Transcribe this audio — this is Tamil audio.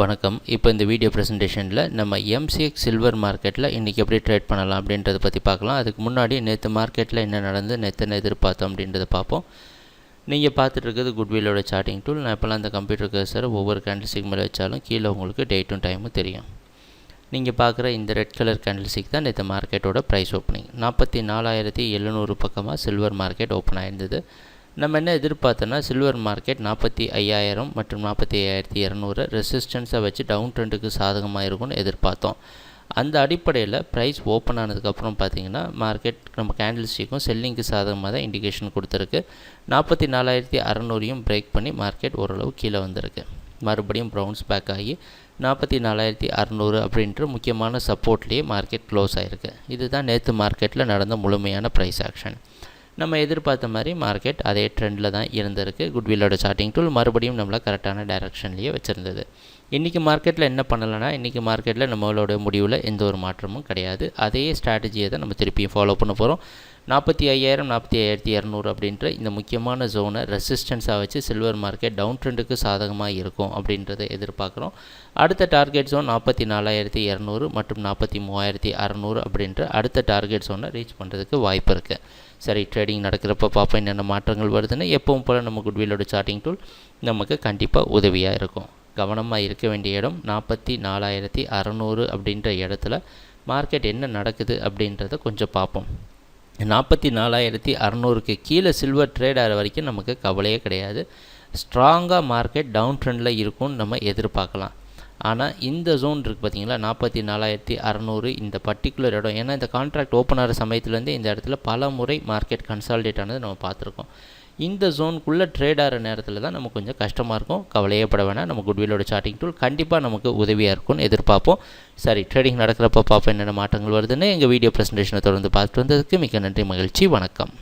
வணக்கம். இப்போ இந்த வீடியோ ப்ரெசன்டேஷனில் நம்ம எம்சிஎக்ஸ் சில்வர் மார்க்கெட்டில் இன்றைக்கி எப்படி ட்ரேட் பண்ணலாம் அப்படின்றத பற்றி பார்க்கலாம். அதுக்கு முன்னாடி நேற்று மார்க்கெட்டில் என்ன நடந்து நேற்று எதிர்பார்த்தோம் அப்படின்றத பார்ப்போம். நீங்கள் பார்த்துட்டு இருக்கிறது குட்வில்லோட சார்ட்டிங் டூல். நான் இப்போலாம் அந்த கம்ப்யூட்டர் கர்சரை ஒவ்வொரு கேண்டில்ஸ்டிக் மேலே வச்சாலும் கீழே உங்களுக்கு டேட்டும் டைமும் தெரியும். நீங்கள் பார்க்குற இந்த ரெட் கலர் கேண்டில்ஸ்டிக் தான் நேற்று மார்க்கெட்டோட ப்ரைஸ் ஓப்பனிங். 44,700 பக்கமாக சில்வர் மார்க்கெட் ஓப்பன் ஆயிருந்தது. நம்ம என்ன எதிர்பார்த்தோன்னா சில்வர் மார்க்கெட் 45,000 மற்றும் 45,200 ரெசிஸ்டன்ஸை வச்சு டவுன் ட்ரெண்டுக்கு சாதகமாக இருக்கும்னு எதிர்பார்த்தோம். அந்த அடிப்படையில் ப்ரைஸ் ஓப்பன் ஆனதுக்கப்புறம் பார்த்திங்கன்னா மார்க்கெட் நம்ம கேண்டில் ஸ்டிக்கும் செல்லிங்க்கு சாதகமாக தான் இண்டிகேஷன் கொடுத்துருக்கு. 44,600 பிரேக் பண்ணி மார்க்கெட் ஓரளவு கீழே வந்திருக்கு. மறுபடியும் ப்ரவுன்ஸ் பேக் ஆகி 44,600 அப்படின்ற முக்கியமான சப்போர்ட்லேயே மார்க்கெட் க்ளோஸ் ஆகிருக்கு. இதுதான் நேற்று மார்க்கெட்டில் நடந்த முழுமையான ப்ரைஸ் ஆக்ஷன். நம்ம எதிர்பார்த்த மாதிரி மார்க்கெட் அதே ட்ரெண்டில் தான் இருந்திருக்கு. குட்வில்லோட சார்ட்டிங் டூல் மறுபடியும் நம்மளை கரெக்டான டைரக்ஷன்லேயே வச்சுருந்தது. இன்றைக்கி மார்க்கெட்டில் என்ன பண்ணலைன்னா, இன்றைக்கி மார்க்கெட்டில் நம்மளோட முடிவில் எந்த ஒரு மாற்றமும் கிடையாது. அதே ஸ்ட்ராட்டஜியை தான் நம்ம திருப்பியும் ஃபாலோ பண்ண போகிறோம். 45,000 45,200 அப்படின்ற இந்த முக்கியமான ஜோனை ரெசிஸ்டன்ஸாக வச்சு சில்வர் மார்க்கெட் டவுன் ட்ரெண்டுக்கு சாதகமாக இருக்கும் அப்படின்றத எதிர்பார்க்குறோம். அடுத்த டார்கெட் ஜோன் 44,200 மற்றும் 43,600 அப்படின்ற அடுத்த டார்கெட் ஜோனை ரீச் பண்ணுறதுக்கு வாய்ப்பு இருக்குது. சரி, ட்ரேடிங் நடக்கிறப்ப பார்ப்போம் என்னென்ன மாற்றங்கள் வருதுன்னு. எப்பவும் போல் நம்ம குட்வில்லோட சார்ட்டிங் டூல் நமக்கு கண்டிப்பாக உதவியாக இருக்கும். கவனமாக இருக்க வேண்டிய இடம் 44,600 அப்படின்ற இடத்துல மார்க்கெட் என்ன நடக்குது அப்படின்றத கொஞ்சம் பார்ப்போம். 44,600க்கு கீழே சில்வர் ட்ரேட் ஆகிற வரைக்கும் நமக்கு கவலையே கிடையாது. ஸ்ட்ராங்காக மார்க்கெட் டவுன் ட்ரெண்டில் இருக்கும்னு நம்ம எதிர்பார்க்கலாம். ஆனால் இந்த ஜோன் இருக்குது பார்த்திங்களா, 44,600 இந்த பர்டிகுலர் இடம். ஏன்னா இந்த கான்ட்ராக்ட் ஓப்பன் ஆகிற சமயத்துலேருந்து இந்த இடத்துல பல முறை மார்க்கெட் கன்சாலிடேட் ஆனது நம்ம பார்த்துருக்கோம். இந்த ஜோனுக்குள்ளே ட்ரேட் ஆகிற நேரத்தில் தான் நமக்கு கொஞ்சம் கஷ்டமாக இருக்கும். கவலையே பட வேணாம். நம்ம குட்வில்லோட சார்ட்டிங் டூல் கண்டிப்பாக நமக்கு உதவியாக இருக்கும்னு எதிர்பார்ப்போம். சரி, ட்ரேடிங் நடக்கிறப்ப பார்ப்போம் என்னென்ன மாற்றங்கள் வருதுன்னு. எங்கள் வீடியோ ப்ரெசன்டேஷனை தொடர்ந்து பார்த்துட்டு வந்ததுக்கு மிக்க நன்றி, மகிழ்ச்சி, வணக்கம்.